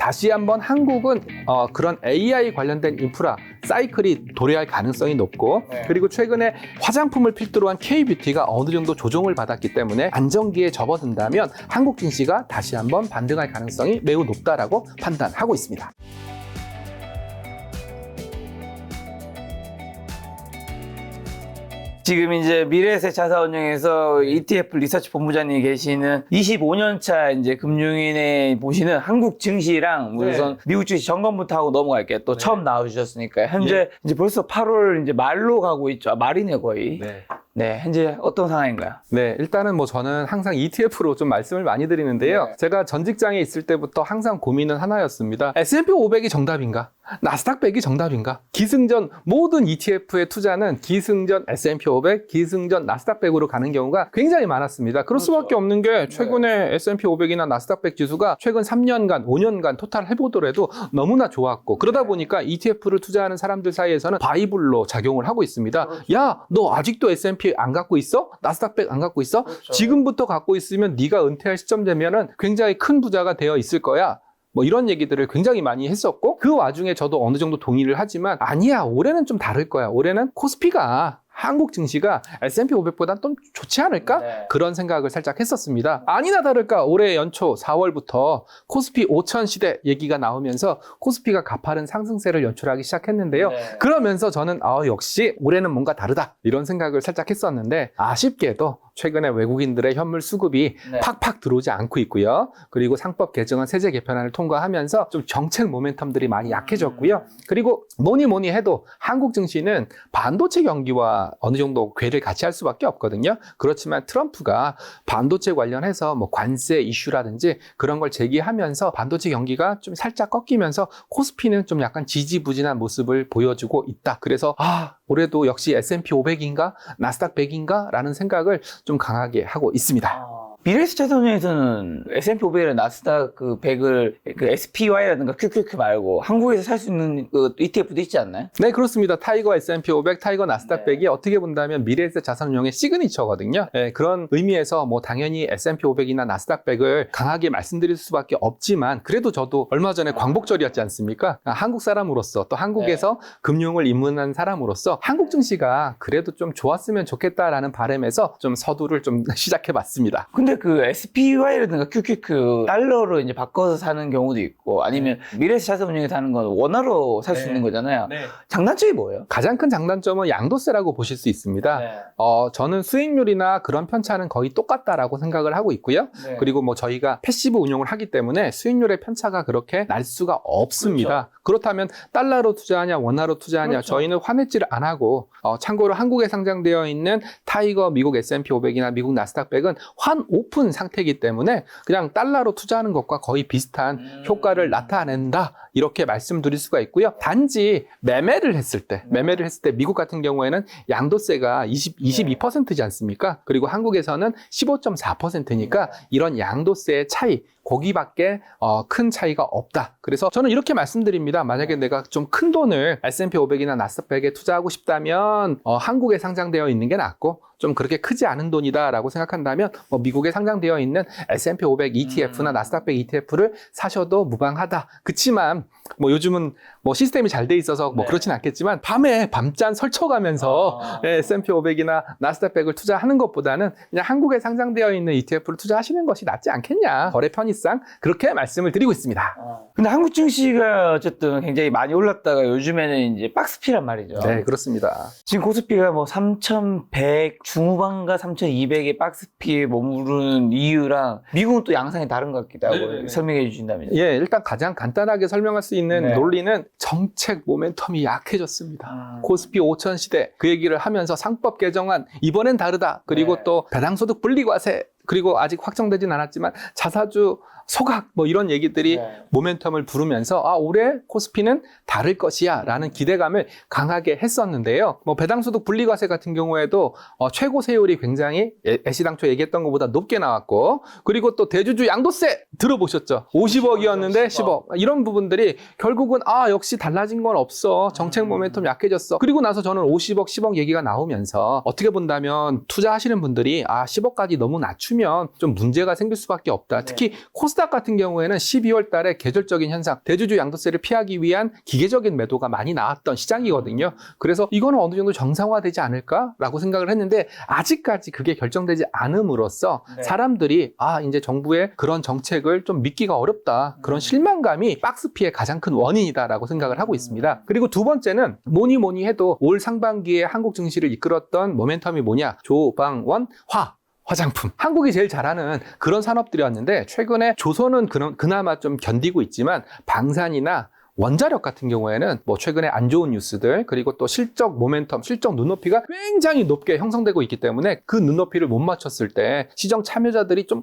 다시 한번 한국은 그런 AI 관련된 인프라 사이클이 도래할 가능성이 높고 그리고 최근에 화장품을 필두로 한 K뷰티가 어느 정도 조정을 받았기 때문에 안정기에 접어든다면 한국 증시가 다시 한번 반등할 가능성이 매우 높다라고 판단하고 있습니다. 지금 이제 미래에셋 자산운용에서 ETF 리서치 본부장님이 계시는 25년 차 이제 금융인에 보시는 한국 증시랑 우선 미국 증시 점검부터 하고 넘어갈게요. 또 처음 나와주셨으니까 현재 이제 벌써 8월 이제 말로 가고 있죠. 아, 말이네 거의. 네, 현재 어떤 상황인가요? 네, 일단은 뭐 저는 항상 ETF로 좀 말씀을 많이 드리는데요. 제가 전 직장에 있을 때부터 항상 고민은 하나였습니다. S&P 500이 정답인가? 나스닥 100이 정답인가? 기승전 모든 ETF의 투자는 기승전 S&P 500, 기승전 나스닥 100으로 가는 경우가 굉장히 많았습니다. 그럴 수밖에 없는 게 최근에 S&P 500이나 나스닥 100 지수가 최근 3년간, 5년간 토탈 해보더라도 너무나 좋았고 그러다 보니까 ETF를 투자하는 사람들 사이에서는 바이블로 작용을 하고 있습니다. 야, 너 아직도 S&P 안 갖고 있어? 나스닥 100 안 갖고 있어? 지금부터 갖고 있으면 네가 은퇴할 시점 되면은 굉장히 큰 부자가 되어 있을 거야. 뭐 이런 얘기들을 굉장히 많이 했었고 그 와중에 저도 어느 정도 동의를 하지만 아니야, 올해는 좀 다를 거야. 올해는 코스피가 한국 증시가 S&P 500보다 좀 좋지 않을까? 그런 생각을 살짝 했었습니다. 아니나 다를까 올해 연초 4월부터 코스피 5000 시대 얘기가 나오면서 코스피가 가파른 상승세를 연출하기 시작했는데요. 그러면서 저는 역시 올해는 뭔가 다르다 이런 생각을 살짝 했었는데 아쉽게도 최근에 외국인들의 현물 수급이 팍팍 들어오지 않고 있고요. 그리고 상법 개정안 세제 개편안을 통과하면서 좀 정책 모멘텀들이 많이 약해졌고요. 그리고 뭐니 해도 한국 증시는 반도체 경기와 어느 정도 궤를 같이 할 수밖에 없거든요. 그렇지만 트럼프가 반도체 관련해서 뭐 관세 이슈라든지 그런 걸 제기하면서 반도체 경기가 좀 살짝 꺾이면서 코스피는 좀 약간 지지부진한 모습을 보여주고 있다. 그래서 올해도 역시 S&P 500인가 나스닥 100인가 라는 생각을 좀 강하게 하고 있습니다. 미래에셋 자산운용에서는 S&P 500이나 나스닥 그 100을 그 SPY라든가 QQQ 말고 한국에서 살 수 있는 그 ETF도 있지 않나요? 네, 그렇습니다. 타이거 S&P 500, 타이거 나스닥 100이 어떻게 본다면 미래에셋 자산운용의 시그니처거든요. 그런 의미에서 뭐 당연히 S&P 500이나 나스닥 100을 강하게 말씀드릴 수밖에 없지만 그래도 저도 얼마 전에 광복절이었지 않습니까? 한국 사람으로서 또 한국에서 금융을 입문한 사람으로서 한국 증시가 그래도 좀 좋았으면 좋겠다라는 바람에서 좀 서두를 좀 시작해봤습니다. 근데 그 SPY라든가 QQQ 달러로 이제 바꿔서 사는 경우도 있고 아니면 미래에셋 자산운용에 사는 건 원화로 살 수 있는 거잖아요. 장단점이 뭐예요? 가장 큰 장단점은 양도세라고 보실 수 있습니다. 저는 수익률이나 그런 편차는 거의 똑같다라고 생각을 하고 있고요. 그리고 뭐 저희가 패시브 운용을 하기 때문에 수익률의 편차가 그렇게 날 수가 없습니다. 그렇다면 달러로 투자하냐 원화로 투자하냐 저희는 환해지를 안 하고 참고로 한국에 상장되어 있는 타이거 미국 S&P 500이나 미국 나스닥 100은 환 오픈 상태이기 때문에 그냥 달러로 투자하는 것과 거의 비슷한 효과를 나타낸다 이렇게 말씀드릴 수가 있고요. 단지 매매를 했을 때 미국 같은 경우에는 양도세가 22%지 않습니까? 그리고 한국에서는 15.4%니까 이런 양도세의 차이 거기밖에 큰 차이가 없다. 그래서 저는 이렇게 말씀드립니다. 만약에 내가 좀 큰 돈을 S&P 500이나 나스닥 100에 투자하고 싶다면 한국에 상장되어 있는 게 낫고 좀 그렇게 크지 않은 돈이다라고 생각한다면 뭐 미국에 상장되어 있는 S&P 500 ETF나 나스닥 100 ETF를 사셔도 무방하다. 그치만 뭐 요즘은 뭐 시스템이 잘 돼 있어서 뭐 그렇진 않겠지만 밤에 밤잠 설쳐가면서 S&P 500이나 나스닥 100을 투자하는 것보다는 그냥 한국에 상장되어 있는 ETF를 투자하시는 것이 낫지 않겠냐. 거래 편의상 그렇게 말씀을 드리고 있습니다. 근데 한국 증시가 어쨌든 굉장히 많이 올랐다가 요즘에는 이제 박스피란 말이죠. 네, 그렇습니다. 지금 코스피가 뭐 3,100 중후반과 3,200의 박스피에 머무르는 이유랑 미국은 또 양상이 다른 것 같기도 하고 설명해 주신다면요. 예, 일단 가장 간단하게 설명할 수 있는 논리는 정책 모멘텀이 약해졌습니다. 코스피 5000 시대 그 얘기를 하면서 상법 개정안 이번엔 다르다. 그리고 또 배당소득 분리과세 그리고 아직 확정되진 않았지만 자사주 소각 뭐 이런 얘기들이 모멘텀을 부르면서 올해 코스피는 다를 것이야 라는 기대감을 강하게 했었는데요. 뭐 배당소득 분리과세 같은 경우에도 최고 세율이 굉장히 애시당초 얘기했던 것보다 높게 나왔고 그리고 또 대주주 양도세 들어보셨죠? 50억이었는데 10억 이런 부분들이 결국은 역시 달라진 건 없어. 정책 모멘텀 약해졌어. 그리고 나서 저는 50억 10억 얘기가 나오면서 어떻게 본다면 투자하시는 분들이 10억까지 너무 낮추면 좀 문제가 생길 수밖에 없다. 특히 코스피 코스닥 같은 경우에는 12월 달에 계절적인 현상, 대주주 양도세를 피하기 위한 기계적인 매도가 많이 나왔던 시장이거든요. 그래서 이거는 어느 정도 정상화되지 않을까라고 생각을 했는데 아직까지 그게 결정되지 않음으로써 네. 사람들이 이제 정부의 그런 정책을 좀 믿기가 어렵다. 그런 실망감이 박스피의 가장 큰 원인이다라고 생각을 하고 있습니다. 그리고 두 번째는 뭐니 해도 올 상반기에 한국 증시를 이끌었던 모멘텀이 뭐냐? 조방원 화장품. 한국이 제일 잘하는 그런 산업들이었는데 최근에 조선은 그나마 좀 견디고 있지만 방산이나 원자력 같은 경우에는 뭐 최근에 안 좋은 뉴스들 그리고 또 실적 모멘텀, 실적 눈높이가 굉장히 높게 형성되고 있기 때문에 그 눈높이를 못 맞췄을 때 시장 참여자들이 좀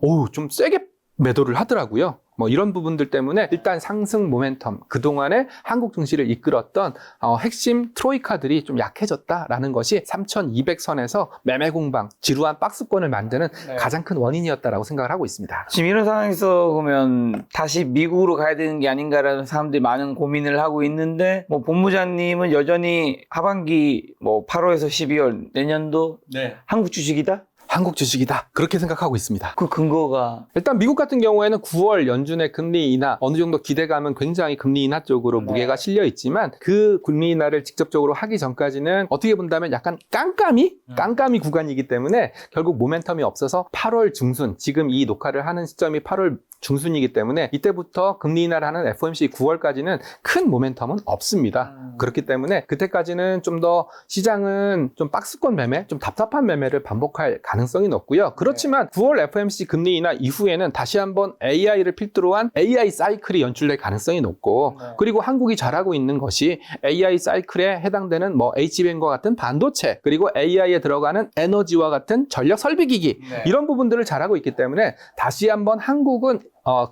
세게 매도를 하더라고요. 뭐 이런 부분들 때문에 일단 상승 모멘텀, 그동안에 한국 증시를 이끌었던 핵심 트로이카들이 좀 약해졌다라는 것이 3,200선에서 매매 공방, 지루한 박스권을 만드는 가장 큰 원인이었다라고 생각을 하고 있습니다. 지금 이런 상황에서 보면 다시 미국으로 가야 되는 게 아닌가라는 사람들이 많은 고민을 하고 있는데 뭐 본부장님은 여전히 하반기 뭐 8월에서 12월 내년도 한국 주식이다? 한국 주식이다. 그렇게 생각하고 있습니다. 그 근거가 일단 미국 같은 경우에는 9월 연준의 금리 인하 어느 정도 기대감은 굉장히 금리 인하 쪽으로 무게가 실려 있지만 그 금리 인하를 직접적으로 하기 전까지는 어떻게 본다면 약간 깜깜이 구간이기 때문에 결국 모멘텀이 없어서 8월 중순 지금 이 녹화를 하는 시점이 8월 중순이기 때문에 이때부터 금리 인하를 하는 FOMC 9월까지는 큰 모멘텀은 없습니다. 그렇기 때문에 그때까지는 좀 더 시장은 좀 박스권 매매, 좀 답답한 매매를 반복할 가능성이 높고요. 그렇지만 9월 FOMC 금리 인하 이후에는 다시 한번 AI를 필두로 한 AI 사이클이 연출될 가능성이 높고 그리고 한국이 잘하고 있는 것이 AI 사이클에 해당되는 뭐 H밴과 같은 반도체 그리고 AI에 들어가는 에너지와 같은 전력 설비기기 이런 부분들을 잘하고 있기 때문에 다시 한번 한국은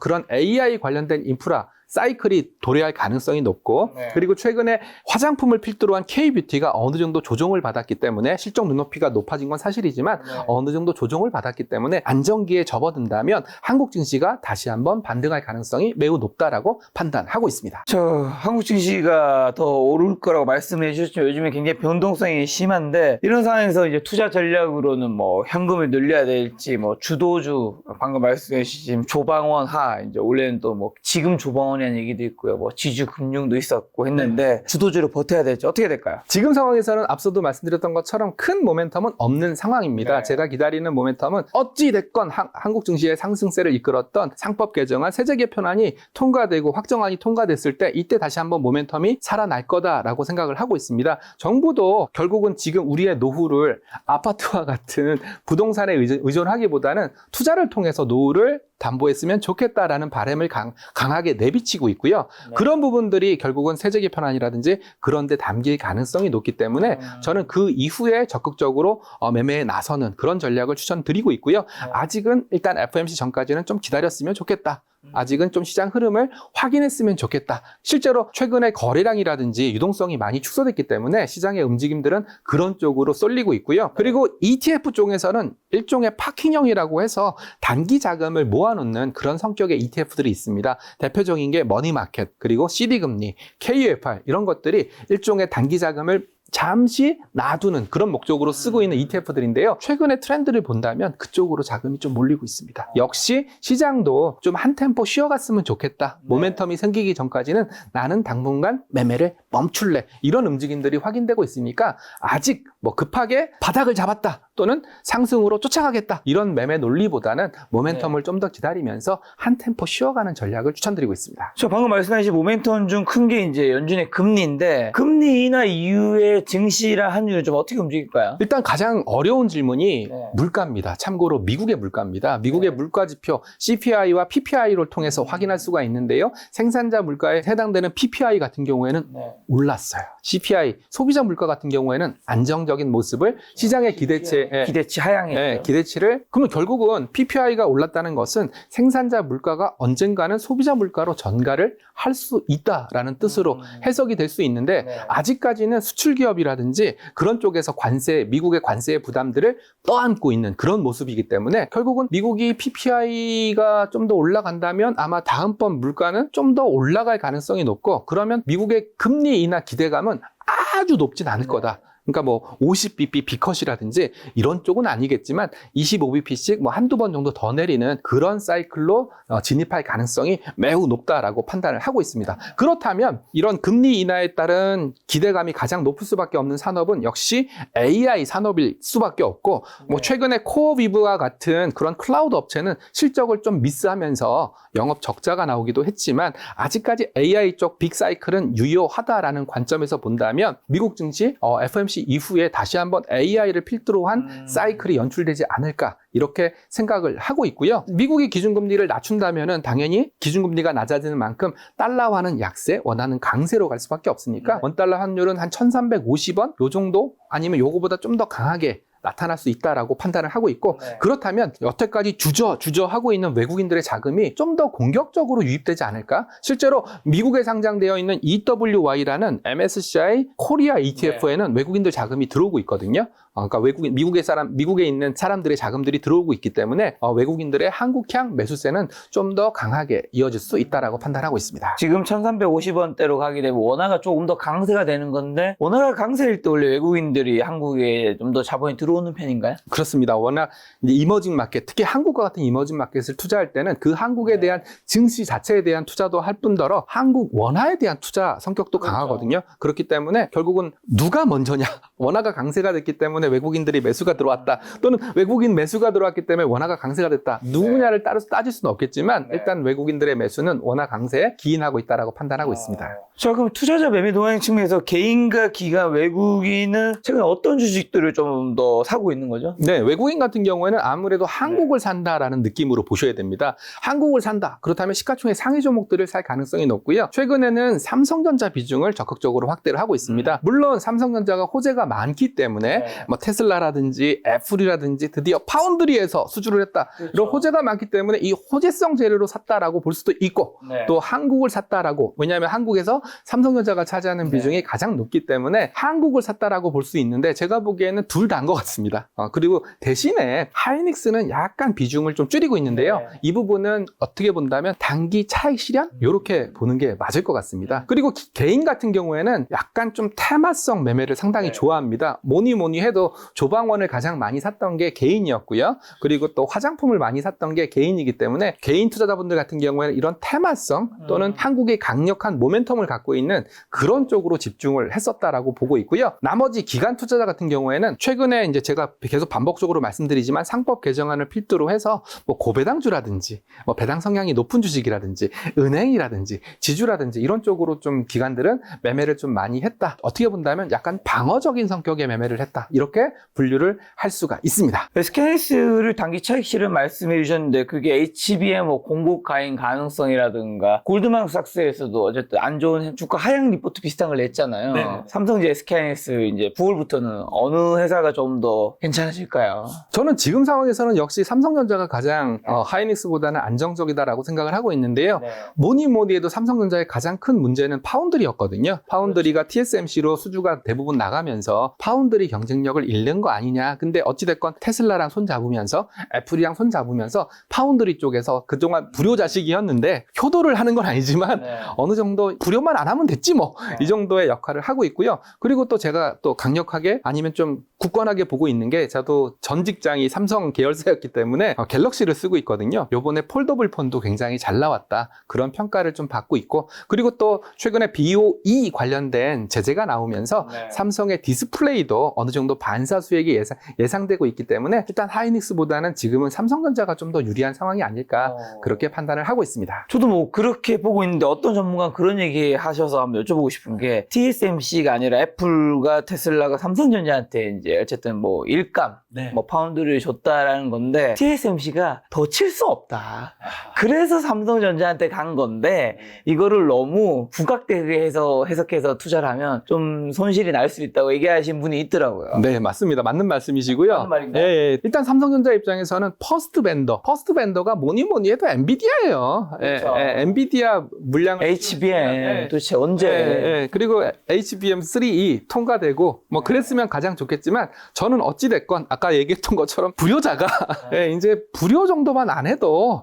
그런 AI 관련된 인프라 사이클이 도래할 가능성이 높고 그리고 최근에 화장품을 필두로 한 K-뷰티가 어느 정도 조정을 받았기 때문에 실적 눈높이가 높아진 건 사실이지만 어느 정도 조정을 받았기 때문에 안정기에 접어든다면 한국 증시가 다시 한번 반등할 가능성이 매우 높다라고 판단하고 있습니다. 한국 증시가 더 오를 거라고 말씀해 주셨지만 요즘에 굉장히 변동성이 심한데 이런 상황에서 이제 투자 전략으로는 뭐 현금을 늘려야 될지 뭐 주도주 방금 말씀해 주신 조방원 이제 원래는 또 뭐 지금 조방원 이라는 얘기도 있고요. 뭐 지주금융도 있었고 했는데 주도주로 버텨야 될지 어떻게 될까요? 지금 상황에서는 앞서도 말씀드렸던 것처럼 큰 모멘텀은 없는 상황입니다. 제가 기다리는 모멘텀은 어찌 됐건 한국 증시의 상승세를 이끌었던 상법 개정안 세제 개편안이 통과되고 확정안이 통과됐을 때 이때 다시 한번 모멘텀이 살아날 거다라고 생각을 하고 있습니다. 정부도 결국은 지금 우리의 노후를 아파트와 같은 부동산에 의존하기보다는 투자를 통해서 노후를 담보했으면 좋겠다라는 바람을 강하게 내비치고 있고요. 그런 부분들이 결국은 세제 개편안이라든지 그런 데 담길 가능성이 높기 때문에 저는 그 이후에 적극적으로 매매에 나서는 그런 전략을 추천드리고 있고요. 아직은 일단 FOMC 전까지는 좀 기다렸으면 좋겠다. 아직은 좀 시장 흐름을 확인했으면 좋겠다. 실제로 최근에 거래량이라든지 유동성이 많이 축소됐기 때문에 시장의 움직임들은 그런 쪽으로 쏠리고 있고요. 그리고 ETF 쪽에서는 일종의 파킹형이라고 해서 단기 자금을 모아놓는 그런 성격의 ETF들이 있습니다. 대표적인 게 머니마켓, 그리고 CD금리, KUFR 이런 것들이 일종의 단기 자금을 잠시 놔두는 그런 목적으로 쓰고 있는 ETF들인데요. 최근의 트렌드를 본다면 그쪽으로 자금이 좀 몰리고 있습니다. 역시 시장도 좀 한 템포 쉬어갔으면 좋겠다. 모멘텀이 생기기 전까지는 나는 당분간 매매를 멈출래. 이런 움직임들이 확인되고 있으니까 아직 뭐 급하게 바닥을 잡았다 또는 상승으로 쫓아가겠다. 이런 매매 논리보다는 모멘텀을 좀 더 기다리면서 한 템포 쉬어가는 전략을 추천드리고 있습니다. 저 방금 말씀하신 모멘텀 중 큰 게 이제 연준의 금리인데 금리 인하 이후에 증시랑 환율은 좀 어떻게 움직일까요? 일단 가장 어려운 질문이 물가입니다. 참고로 미국의 물가입니다. 미국의 물가 지표 CPI와 PPI를 통해서 확인할 수가 있는데요. 생산자 물가에 해당되는 PPI 같은 경우에는 올랐어요. CPI 소비자 물가 같은 경우에는 안정적인 모습을 시장의 기대치 하향했죠. 기대치를 그러면 결국은 PPI가 올랐다는 것은 생산자 물가가 언젠가는 소비자 물가로 전가를 할 수 있다라는 뜻으로 해석이 될 수 있는데 아직까지는 수출 기업이라든지 그런 쪽에서 미국의 관세의 부담들을 떠안고 있는 그런 모습이기 때문에 결국은 미국이 PPI가 좀 더 올라간다면 아마 다음번 물가는 좀 더 올라갈 가능성이 높고 그러면 미국의 금리 인하 기대감은 아주 높진 않을 거다. 그러니까 뭐 50bp B컷이라든지 이런 쪽은 아니겠지만 25bp씩 뭐 한두 번 정도 더 내리는 그런 사이클로 진입할 가능성이 매우 높다라고 판단을 하고 있습니다. 그렇다면 이런 금리 인하에 따른 기대감이 가장 높을 수밖에 없는 산업은 역시 AI 산업일 수밖에 없고 뭐 최근에 코어위브와 같은 그런 클라우드 업체는 실적을 좀 미스하면서 영업 적자가 나오기도 했지만 아직까지 AI 쪽 빅사이클은 유효하다라는 관점에서 본다면 미국 증시 FOMC 이후에 다시 한번 AI를 필두로 한 사이클이 연출되지 않을까 이렇게 생각을 하고 있고요. 미국이 기준금리를 낮춘다면은 당연히 기준금리가 낮아지는 만큼 달러화는 약세, 원화는 강세로 갈 수밖에 없으니까 원달러 환율은 한 1350원 요 정도 아니면 요거보다 좀 더 강하게 나타날 수 있다라고 판단을 하고 있고 그렇다면 여태까지 주저하고 있는 외국인들의 자금이 좀 더 공격적으로 유입되지 않을까? 실제로 미국에 상장되어 있는 EWY라는 MSCI 코리아 ETF에는 외국인들 자금이 들어오고 있거든요. 그러니까 미국에 있는 사람들의 자금들이 들어오고 있기 때문에 외국인들의 한국향 매수세는 좀 더 강하게 이어질 수 있다라고 판단하고 있습니다. 지금 1350원대로 가게 되면 원화가 조금 더 강세가 되는 건데 원화가 강세일 때 원래 외국인들이 한국에 좀 더 자본이 들어오는 편인가요? 그렇습니다. 워낙 이제 이머징 마켓, 특히 한국과 같은 이머징 마켓을 투자할 때는 그 한국에 대한 증시 자체에 대한 투자도 할 뿐더러 한국 원화에 대한 투자 성격도 강하거든요. 그렇기 때문에 결국은 누가 먼저냐? 원화가 강세가 됐기 때문에 외국인들이 매수가 들어왔다. 또는 외국인 매수가 들어왔기 때문에 원화가 강세가 됐다. 누구냐를 따질 수는 없겠지만 일단 외국인들의 매수는 원화 강세에 기인하고 있다라고 판단하고 있습니다. 자, 그럼 투자자 매매 동향 측면에서 개인과 기관, 외국인은 최근에 어떤 주식들을 좀 더 사고 있는 거죠? 네, 외국인 같은 경우에는 아무래도 한국을 산다라는 느낌으로 보셔야 됩니다. 한국을 산다. 그렇다면 시가총액 상위 종목들을 살 가능성이 높고요. 최근에는 삼성전자 비중을 적극적으로 확대를 하고 있습니다. 물론 삼성전자가 호재가 많기 때문에 뭐 테슬라라든지 애플이라든지 드디어 파운드리에서 수주를 했다. 이런 호재가 많기 때문에 이 호재성 재료로 샀다라고 볼 수도 있고 또 한국을 샀다라고 왜냐하면 한국에서 삼성전자가 차지하는 비중이 가장 높기 때문에 한국을 샀다라고 볼 수 있는데 제가 보기에는 둘 다인 것 같습니다. 그리고 대신에 하이닉스는 약간 비중을 좀 줄이고 있는데요. 이 부분은 어떻게 본다면 단기 차익 실현? 이렇게 보는 게 맞을 것 같습니다. 그리고 개인 같은 경우에는 약간 좀 테마성 매매를 상당히 좋아합니다. 뭐니 해도 조방원을 가장 많이 샀던 게 개인이었고요. 그리고 또 화장품을 많이 샀던 게 개인이기 때문에 개인 투자자분들 같은 경우에는 이런 테마성 또는 한국의 강력한 모멘텀을 갖고 있는 그런 쪽으로 집중을 했었다라고 보고 있고요. 나머지 기관 투자자 같은 경우에는 최근에 이제 제가 계속 반복적으로 말씀드리지만 상법 개정안을 필두로 해서 뭐 고배당주라든지 뭐 배당 성향이 높은 주식이라든지 은행이라든지 지주라든지 이런 쪽으로 좀 기관들은 매매를 좀 많이 했다. 어떻게 본다면 약간 방어적인 성격의 매매를 했다. 이렇게 분류를 할 수가 있습니다. SKS를 단기 차익 실현 말씀해 주셨는데 그게 HBM 뭐 공급 가행 가능성이라든가 골드만삭스에서도 어쨌든 안 좋은 주가 하향 리포트 비슷한 걸 냈잖아요. 삼성지 SK하이닉스 이제 9월부터는 어느 회사가 좀 더 괜찮아질까요? 저는 지금 상황에서는 역시 삼성전자가 가장 하이닉스보다는 안정적이다라고 생각을 하고 있는데요. 뭐니 해도 삼성전자의 가장 큰 문제는 파운드리였거든요. 파운드리가 TSMC로 수주가 대부분 나가면서 파운드리 경쟁력을 잃는 거 아니냐. 근데 어찌됐건 테슬라랑 손잡으면서 애플이랑 손잡으면서 파운드리 쪽에서 그동안 불효자식이었는데 효도를 하는 건 아니지만 어느 정도 불효만 안 하면 됐지 뭐. 이 정도의 역할을 하고 있고요. 그리고 또 제가 또 강력하게 아니면 좀 굳건하게 보고 있는 게 저도 전 직장이 삼성 계열사였기 때문에 갤럭시를 쓰고 있거든요. 요번에 폴더블 폰도 굉장히 잘 나왔다. 그런 평가를 좀 받고 있고 그리고 또 최근에 BOE 관련된 제재가 나오면서 삼성의 디스플레이도 어느 정도 반사 수익이 예상되고 있기 때문에 일단 하이닉스보다는 지금은 삼성전자가 좀 더 유리한 상황이 아닐까 그렇게 판단을 하고 있습니다. 저도 뭐 그렇게 보고 있는데 어떤 전문가가 그런 얘기 하셔서 한번 여쭤보고 싶은 게 TSMC가 아니라 애플과 테슬라가 삼성전자한테 이제 어쨌든 뭐 일감, 뭐 파운드를 줬다라는 건데 TSMC가 더 칠 수 없다. 그래서 삼성전자한테 간 건데 이거를 너무 부각되게 해석해서 투자를 하면 좀 손실이 날 수 있다고 얘기하신 분이 있더라고요. 네, 맞습니다. 맞는 말씀이시고요. 맞는 말인가요? 예. 일단 삼성전자 입장에서는 퍼스트 벤더가 뭐니 해도 엔비디아예요. 그렇죠. 엔비디아 물량 HBM 도대체 언제? 그리고 HBM3E 통과되고 뭐 그랬으면 가장 좋겠지만 저는 어찌 됐건 아까 얘기했던 것처럼 불효자가 이제 불효 정도만 안 해도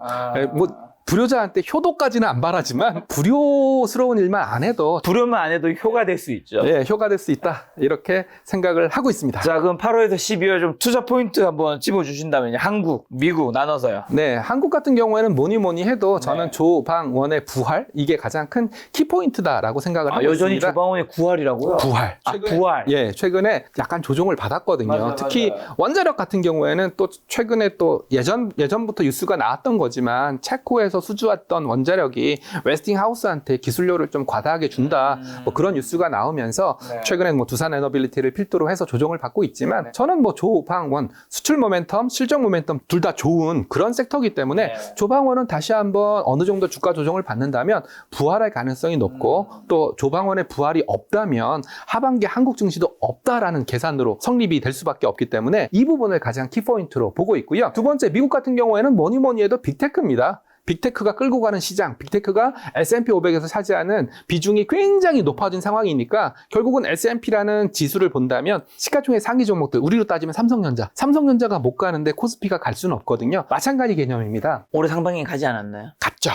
뭐 불효자한테 효도까지는 안 바라지만 불효스러운 일만 안 해도 불효만 안 해도 효가 될 수 있죠. 네, 효가 될 수 있다. 이렇게 생각을 하고 있습니다. 자, 그럼 8월에서 12월 좀 투자 포인트 한번 찝어주신다면요. 한국, 미국 나눠서요. 네, 한국 같은 경우에는 뭐니 해도 저는 조방원의 부활 이게 가장 큰 키포인트다라고 생각을 하고 여전히 있습니다. 조방원의 9할이라고요? 부활. 부활. 예, 최근에 약간 조정을 받았거든요. 맞아요, 특히 맞아요. 원자력 같은 경우에는 또 최근에 또 예전부터 뉴스가 나왔던 거지만 체코에서 수주했던 원자력이 웨스팅하우스한테 기술료를 좀 과다하게 준다. 뭐 그런 뉴스가 나오면서 네. 최근에 뭐 두산 에너빌리티를 필두로 해서 조정을 받고 있지만 저는 뭐 조방원 수출 모멘텀, 실적 모멘텀 둘 다 좋은 그런 섹터이기 때문에 조방원은 다시 한번 어느 정도 주가 조정을 받는다면 부활할 가능성이 높고 또 조방원의 부활이 없다면 하반기 한국 증시도 없다라는 계산으로 성립이 될 수밖에 없기 때문에 이 부분을 가장 키포인트로 보고 있고요. 두 번째 미국 같은 경우에는 뭐니 해도 빅테크입니다. 빅테크가 끌고 가는 시장, 빅테크가 S&P 500에서 차지하는 비중이 굉장히 높아진 상황이니까 결국은 S&P라는 지수를 본다면 시가총액 상위 종목들, 우리로 따지면 삼성전자가 못 가는데 코스피가 갈 수는 없거든요. 마찬가지 개념입니다. 올해 상반기에 가지 않았나요? 갔죠.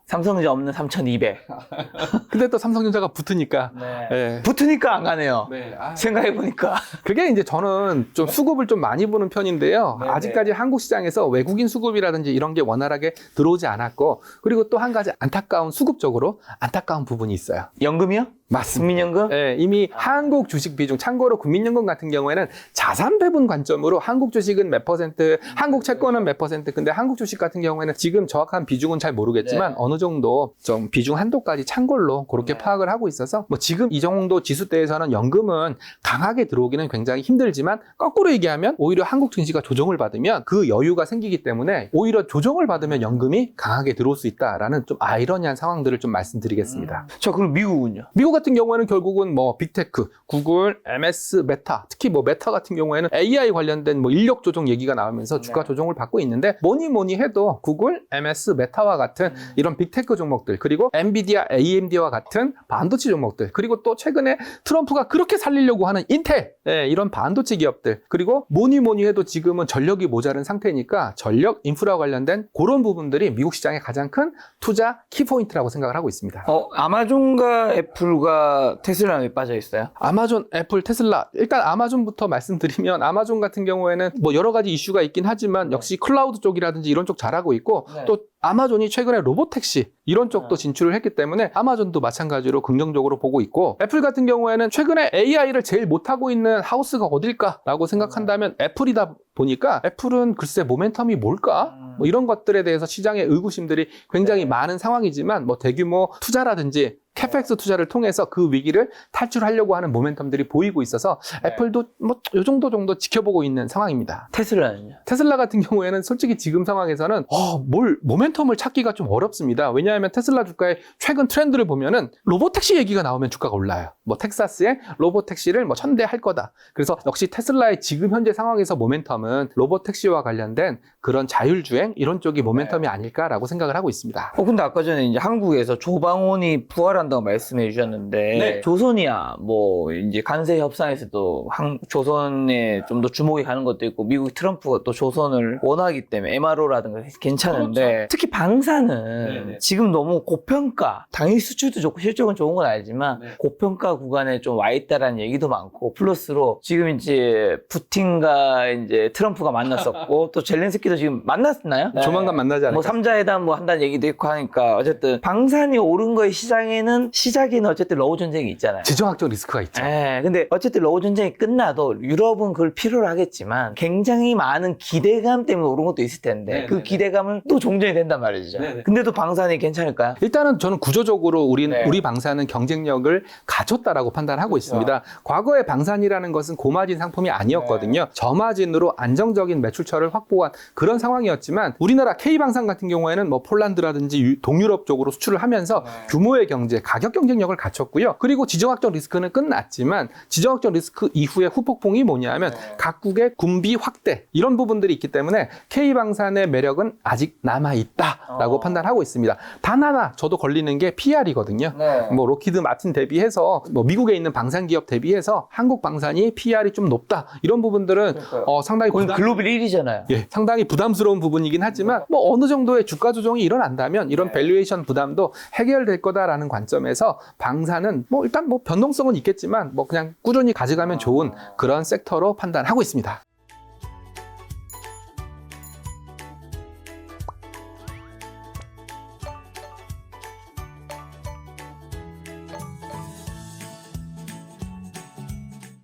삼성전자 없는 3,200. 근데 또 삼성전자가 붙으니까 예. 붙으니까 안 가네요. 네, 생각해보니까. 그게 이제 저는 좀 수급을 좀 많이 보는 편인데요. 네네. 아직까지 한국 시장에서 외국인 수급이라든지 이런 게 원활하게 들어오지 않았고, 그리고 또 한 가지 수급적으로 안타까운 부분이 있어요. 연금이요? 맞습니다. 국민연금? 네, 이미 한국 주식 비중, 참고로 국민연금 같은 경우에는 자산 배분 관점으로 한국 주식은 몇 퍼센트, 한국 채권은 몇 퍼센트, 근데 한국 주식 같은 경우에는 지금 정확한 비중은 잘 모르겠지만 어느 정도 좀 비중 한도까지 찬걸로 그렇게 파악을 하고 있어서 뭐 지금 이 정도 지수대에서는 연금은 강하게 들어오기는 굉장히 힘들지만 거꾸로 얘기하면 오히려 한국 증시가 조정을 받으면 그 여유가 생기기 때문에 오히려 조정을 받으면 연금이 강하게 들어올 수 있다라는 좀 아이러니한 상황들을 좀 말씀드리겠습니다. 자, 그럼 미국은요? 미국 같은 경우에는 결국은 뭐 빅테크, 구글, MS, 메타, 특히 뭐 메타 같은 경우에는 AI 관련된 뭐 인력 조정 얘기가 나오면서 주가 조정을 받고 있는데 뭐니 해도 구글, MS, 메타와 같은 이런 빅테크 종목들, 그리고 엔비디아, AMD와 같은 반도체 종목들, 그리고 또 최근에 트럼프가 그렇게 살리려고 하는 인텔, 이런 반도체 기업들, 그리고 뭐니 해도 지금은 전력이 모자른 상태니까 전력, 인프라 관련된 그런 부분들이 미국 시장의 가장 큰 투자 키포인트라고 생각을 하고 있습니다. 아마존과 애플과 테슬라는 왜 빠져 있어요? 아마존, 애플, 테슬라. 일단 아마존부터 말씀드리면 아마존 같은 경우에는 뭐 여러 가지 이슈가 있긴 하지만 역시 클라우드 쪽이라든지 이런 쪽 잘하고 있고 또 아마존이 최근에 로보택시 이런 쪽도 진출을 했기 때문에 아마존도 마찬가지로 긍정적으로 보고 있고 애플 같은 경우에는 최근에 AI를 제일 못하고 있는 하우스가 어딜까라고 생각한다면 애플이다 보니까 애플은 글쎄 모멘텀이 뭘까? 뭐 이런 것들에 대해서 시장의 의구심들이 굉장히 많은 상황이지만 뭐 대규모 투자라든지 캐펙스 투자를 통해서 그 위기를 탈출하려고 하는 모멘텀들이 보이고 있어서 애플도 뭐 요 정도 지켜보고 있는 상황입니다. 테슬라는요? 테슬라 같은 경우에는 솔직히 지금 상황에서는 모멘텀을 찾기가 좀 어렵습니다. 왜냐하면 테슬라 주가의 최근 트렌드를 보면은 로보택시 얘기가 나오면 주가가 올라요. 뭐 텍사스에 로보택시를 뭐 1000대 할 거다. 그래서 역시 테슬라의 지금 현재 상황에서 모멘텀은 로보택시와 관련된 그런 자율주행 이런 쪽이 모멘텀이 아닐까라고 생각을 하고 있습니다. 근데 아까 전에 이제 한국에서 조방원이 부활한다고 말씀해 주셨는데 조선이야 뭐 이제 관세 협상에서도 조선에 좀 더 주목이 가는 것도 있고 미국 트럼프가 또 조선을 원하기 때문에 MRO라든가 괜찮은데 특히 방사는 지금 너무 고평가, 당연히 수출도 좋고 실적은 좋은 건 알지만 고평가 구간에 좀 와 있다라는 얘기도 많고 플러스로 지금 이제 푸틴과 이제 트럼프가 만났었고 또 젤렌스키도 지금 만났나요? 조만간 만나지 않을까? 뭐 3자회담 뭐 한다는 얘기도 있고 하니까 어쨌든 방산이 오른 거의 시작에는 어쨌든 러우 전쟁이 있잖아요. 지정학적 리스크가 있죠. 근데 어쨌든 러우 전쟁이 끝나도 유럽은 그걸 필요로 하겠지만 굉장히 많은 기대감 때문에 오른 것도 있을 텐데 그 기대감은 또 종전이 된단 말이죠. 근데도 방산이 괜찮을까요? 일단은 저는 구조적으로 우리 방산은 경쟁력을 갖췄다라고 판단하고 있습니다. 과거에 방산이라는 것은 고마진 상품이 아니었거든요. 저마진으로 안정적인 매출처를 확보한 그런 상황이었지만 우리나라 K방산 같은 경우에는 뭐 폴란드라든지 동유럽 쪽으로 수출을 하면서 규모의 경제, 가격 경쟁력을 갖췄고요. 그리고 지정학적 리스크는 끝났지만 지정학적 리스크 이후의 후폭풍이 뭐냐면 각국의 군비 확대 이런 부분들이 있기 때문에 K방산의 매력은 아직 남아있다라고 판단하고 있습니다. 단 하나 저도 걸리는 게 PR이거든요. 네. 뭐 로키드 마틴 대비해서 뭐 미국에 있는 방산 기업 대비해서 한국 방산이 PR이 좀 높다 이런 부분들은 상당히 거긴 글로벌 1위잖아요. 예, 상당히 부담스러운 부분이긴 하지만 뭐 어느 정도의 주가 조정이 일어난다면 이런 밸류에이션 부담도 해결될 거다라는 관점에서 방산은 뭐 일단 뭐 변동성은 있겠지만 뭐 그냥 꾸준히 가져가면 좋은 그런 섹터로 판단하고 있습니다.